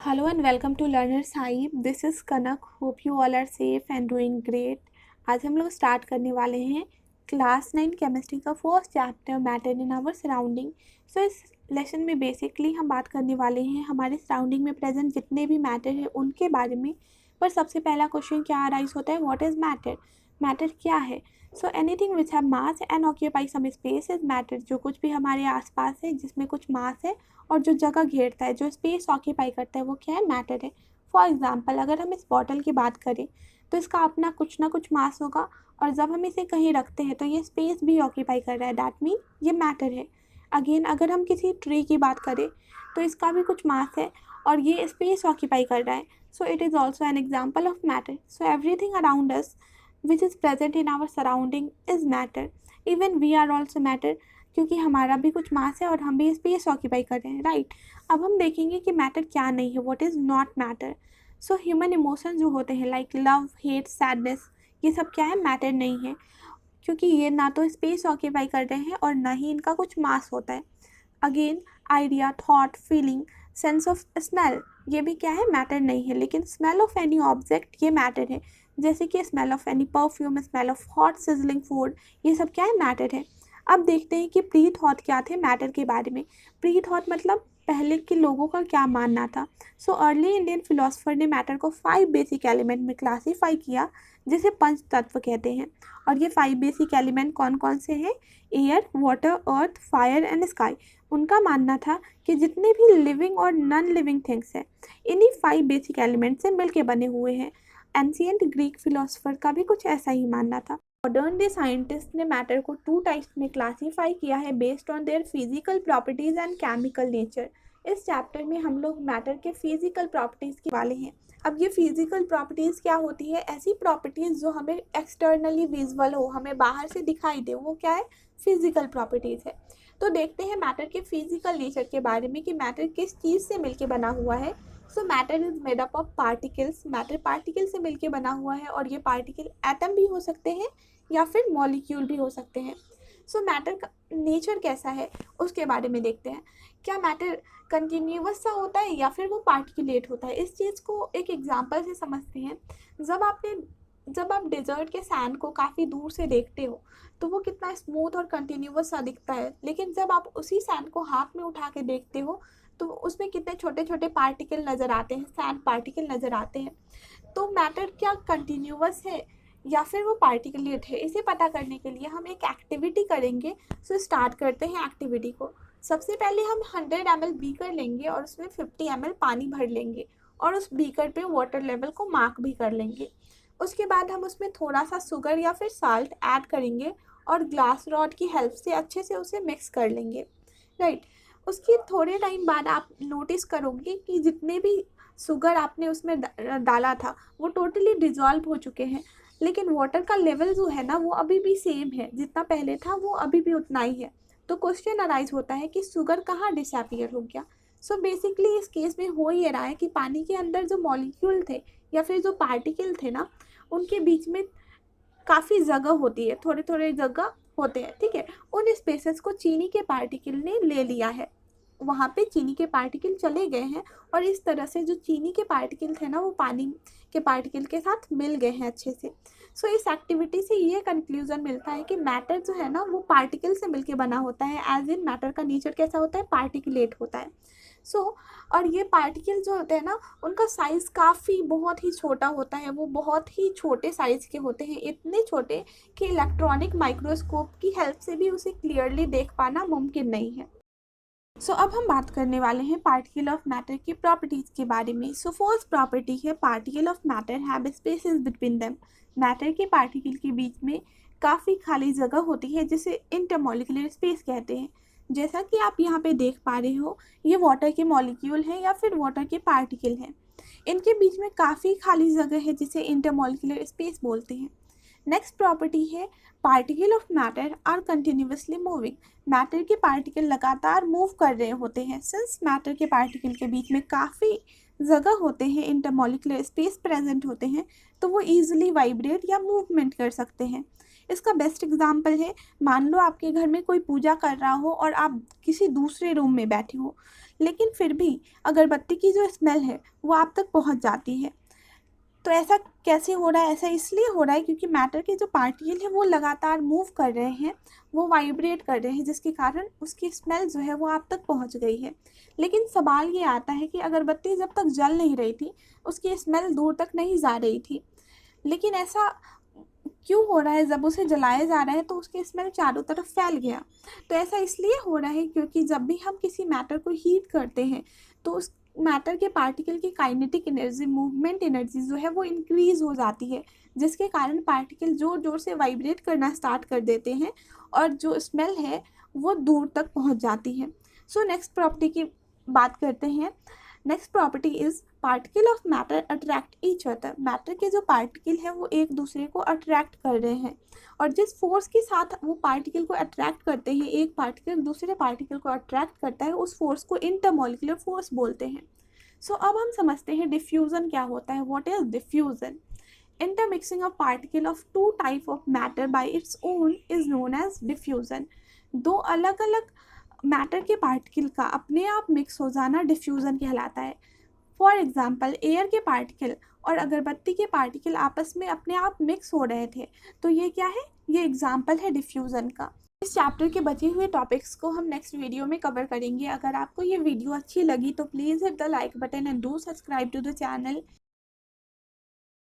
Hello and welcome to Learner Sahib. This is Kanak. Hope you all are safe and doing great. आज हम लोग start करने वाले हैं क्लास 9 केमिस्ट्री का first chapter matter in our surrounding. So इस lesson में basically हम बात करने वाले हैं हमारे सराउंडिंग में प्रेजेंट जितने भी मैटर हैं उनके बारे में। पर सबसे पहला क्वेश्चन क्या अराइज होता है, व्हाट इज़ मैटर? मैटर क्या है? So anything which have mass and occupy some space is matter. जो कुछ भी हमारे आसपास है जिसमें कुछ मास है और जो जगह घेरता है, जो स्पेस ऑक्यूपाई करता है, वो क्या है? मैटर है। फॉर एग्जाम्पल अगर हम इस बॉटल की बात करें तो इसका अपना कुछ ना कुछ मास होगा और जब हम इसे कहीं रखते हैं तो ये स्पेस भी ऑक्यूपाई कर रहा है, दैट मीन ये मैटर है। अगेन अगर हम किसी ट्री की बात करें तो इसका भी कुछ मास है और ये स्पेस ऑक्यूपाई कर रहा है, so it is also an example of matter. So everything around us which is present in our surrounding is matter. Even we are also matter, क्योंकि हमारा भी कुछ मास है और हम भी स्पेस ऑक्यूपाई कर रहे हैं, राइट। अब हम देखेंगे कि मैटर क्या नहीं है, what is not matter. So human emotion जो होते हैं लाइक लव, हेट, सैडनेस, ये सब क्या है? मैटर नहीं है, क्योंकि ये ना तो स्पेस ऑक्यूपाई कर रहे हैं और ना ही इनका कुछ मास होता है। Again idea, thought, feeling, sense of smell, ये भी क्या है? मैटर नहीं है। लेकिन स्मेल ऑफ एनी ऑब्जेक्ट ये मैटर है, जैसे कि smell of any perfume, smell of hot sizzling food, ये सब क्या है? मैटर है। अब देखते हैं कि प्री थॉट क्या थे मैटर के बारे में। प्री थॉट मतलब पहले के लोगों का क्या मानना था। सो अर्ली इंडियन फिलोसफर ने मैटर को 5 बेसिक एलिमेंट में क्लासीफाई किया, जिसे पंच तत्व कहते हैं। और ये 5 बेसिक एलिमेंट कौन कौन से हैं? Air, water, earth, fire and sky. उनका मानना था कि जितने भी लिविंग और नॉन लिविंग थिंग्स हैं इन्हीं 5 बेसिक एलिमेंट से मिलके बने हुए हैं। एंशिएंट ग्रीक फिलोसफर का भी कुछ ऐसा ही मानना था। मॉडर्न डे साइंटिस्ट ने मैटर को 2 टाइप्स में क्लासीफाई किया है based on their physical properties and chemical nature. इस चैप्टर में हम लोग मैटर के फिजिकल प्रॉपर्टीज के वाले हैं। अब ये फिजिकल प्रॉपर्टीज क्या होती है? ऐसी प्रॉपर्टीज जो हमें एक्सटर्नली विजुअल हो, हमें बाहर से दिखाई दे, वो क्या है? फिजिकल प्रॉपर्टीज है। तो देखते हैं मैटर के फिजिकल नेचर के बारे में कि मैटर किस चीज़ से मिलके बना हुआ है। सो matter is made up of particles. Matter particle से मिलके बना हुआ है और ये पार्टिकल एटम भी हो सकते हैं या फिर मॉलिक्यूल भी हो सकते हैं। सो मैटर का नेचर कैसा है उसके बारे में देखते हैं। क्या मैटर कंटिन्यूअस सा होता है या फिर वो पार्टिकुलेट होता है? इस चीज़ को एक एग्जांपल से समझते हैं। जब आप डेजर्ट के सैंड को काफ़ी दूर से देखते हो तो वो कितना स्मूथ और कंटिन्यूअस सा दिखता है, लेकिन जब आप उसी सैंड को हाथ में उठा के देखते हो तो उसमें कितने छोटे छोटे पार्टिकल नज़र आते हैं, सैंड पार्टिकल नज़र आते हैं। तो मैटर क्या कंटिन्यूअस है या फिर वो पार्टिकुलेट है? इसे पता करने के लिए हम एक एक्टिविटी करेंगे। सो स्टार्ट करते हैं एक्टिविटी को। सबसे पहले हम 100 ml बीकर लेंगे और उसमें 50 ml पानी भर लेंगे और उस बीकर पे वाटर लेवल को मार्क भी कर लेंगे। उसके बाद हम उसमें थोड़ा सा शुगर या फिर साल्ट ऐड करेंगे और ग्लास रॉड की हेल्प से अच्छे से उसे मिक्स कर लेंगे, राइट। उसके थोड़े टाइम बाद आप नोटिस करोगे कि जितने भी शुगर आपने उसमें डाला था वो टोटली डिज़ोल्व हो चुके हैं, लेकिन वाटर का लेवल जो है ना वो अभी भी सेम है, जितना पहले था वो अभी भी उतना ही है। तो क्वेश्चन अराइज होता है कि शुगर कहाँ डिसअपीयर हो गया। सो बेसिकली इस केस में हो ये रहा है कि पानी के अंदर जो मॉलिक्यूल थे या फिर जो पार्टिकल थे ना, उनके बीच में काफ़ी जगह होती है, थोड़े थोड़े जगह होते हैं, ठीक है। उन स्पेसेस को चीनी के पार्टिकल ने ले लिया है, वहाँ पे चीनी के पार्टिकल चले गए हैं और इस तरह से जो चीनी के पार्टिकल थे ना वो पानी के पार्टिकल के साथ मिल गए हैं अच्छे से। सो इस एक्टिविटी से ये कंक्लूजन मिलता है कि मैटर जो है ना वो पार्टिकल से मिलके बना होता है, एज इन मैटर का नेचर कैसा होता है? पार्टिकुलेट होता है। सो और ये पार्टिकल जो होते हैं ना उनका साइज़ काफ़ी बहुत ही छोटा होता है, वो बहुत ही छोटे साइज़ के होते हैं, इतने छोटे कि इलेक्ट्रॉनिक माइक्रोस्कोप की हेल्प से भी उसे क्लियरली देख पाना मुमकिन नहीं है। सो अब हम बात करने वाले हैं पार्टिकल ऑफ मैटर की प्रॉपर्टीज़ के बारे में। सो फर्स्ट प्रॉपर्टी है particle of matter have spaces between them. Matter के पार्टिकल के बीच में काफ़ी खाली जगह होती है जिसे इंटरमॉलिक्यूलर स्पेस कहते हैं। जैसा कि आप यहाँ पे देख पा रहे हो, ये वाटर के मॉलिक्यूल हैं या फिर वाटर के पार्टिकल हैं। इनके बीच में काफ़ी खाली जगह है जिसे इंटरमॉलिक्यूलर स्पेस बोलते हैं। नेक्स्ट प्रॉपर्टी है particle of matter are continuously moving. Matter के पार्टिकल लगातार मूव कर रहे होते हैं। सिंस मैटर के पार्टिकल के बीच में काफ़ी जगह होते हैं, इंटरमॉलिक्यूलर स्पेस प्रेजेंट होते हैं, तो वो ईजिली वाइब्रेट या मूवमेंट कर सकते हैं। इसका बेस्ट एग्जाम्पल है, मान लो आपके घर में कोई पूजा कर रहा हो और आप किसी दूसरे रूम में बैठे हो, लेकिन फिर भी अगरबत्ती की जो स्मेल है वो आप तक पहुंच जाती है। तो ऐसा कैसे हो रहा है? ऐसा इसलिए हो रहा है क्योंकि मैटर के जो पार्टिकल है वो लगातार मूव कर रहे हैं, वो वाइब्रेट कर रहे हैं, जिसके कारण उसकी स्मेल जो है वो आप तक पहुंच गई है। लेकिन सवाल ये आता है कि अगरबत्ती जब तक जल नहीं रही थी उसकी स्मेल दूर तक नहीं जा रही थी, लेकिन ऐसा क्यों हो रहा है? जब उसे जलाया जा रहा है तो उसकी स्मेल चारों तरफ फैल गया। तो ऐसा इसलिए हो रहा है क्योंकि जब भी हम किसी मैटर को हीट करते हैं तो उस मैटर के पार्टिकल की काइनेटिक एनर्जी, मूवमेंट एनर्जी जो है वो इंक्रीज हो जाती है, जिसके कारण पार्टिकल जोर जोर से वाइब्रेट करना स्टार्ट कर देते हैं और जो स्मेल है वो दूर तक पहुंच जाती है। सो नेक्स्ट प्रॉपर्टी की बात करते हैं। Next property is particle of matter attract each other. Matter के जो पार्टिकल हैं वो एक दूसरे को अट्रैक्ट कर रहे हैं, और जिस फोर्स के साथ वो पार्टिकल को अट्रैक्ट करते हैं, एक पार्टिकल दूसरे पार्टिकल को अट्रैक्ट करता है, उस फोर्स को इंटरमॉलिक्यूलर फोर्स बोलते हैं। सो अब हम समझते हैं डिफ्यूजन क्या होता है। What is diffusion? Intermixing of particle of two type of matter by its own is known as diffusion. दो अलग अलग मैटर के पार्टिकल का अपने आप मिक्स हो जाना डिफ्यूजन कहलाता है। फॉर एग्जाम्पल, एयर के पार्टिकल और अगरबत्ती के पार्टिकल आपस में अपने आप मिक्स हो रहे थे, तो ये क्या है? ये एग्जाम्पल है डिफ्यूजन का। इस चैप्टर के बचे हुए टॉपिक्स को हम नेक्स्ट वीडियो में कवर करेंगे। अगर आपको ये वीडियो अच्छी लगी तो please hit the like button and do subscribe to the channel.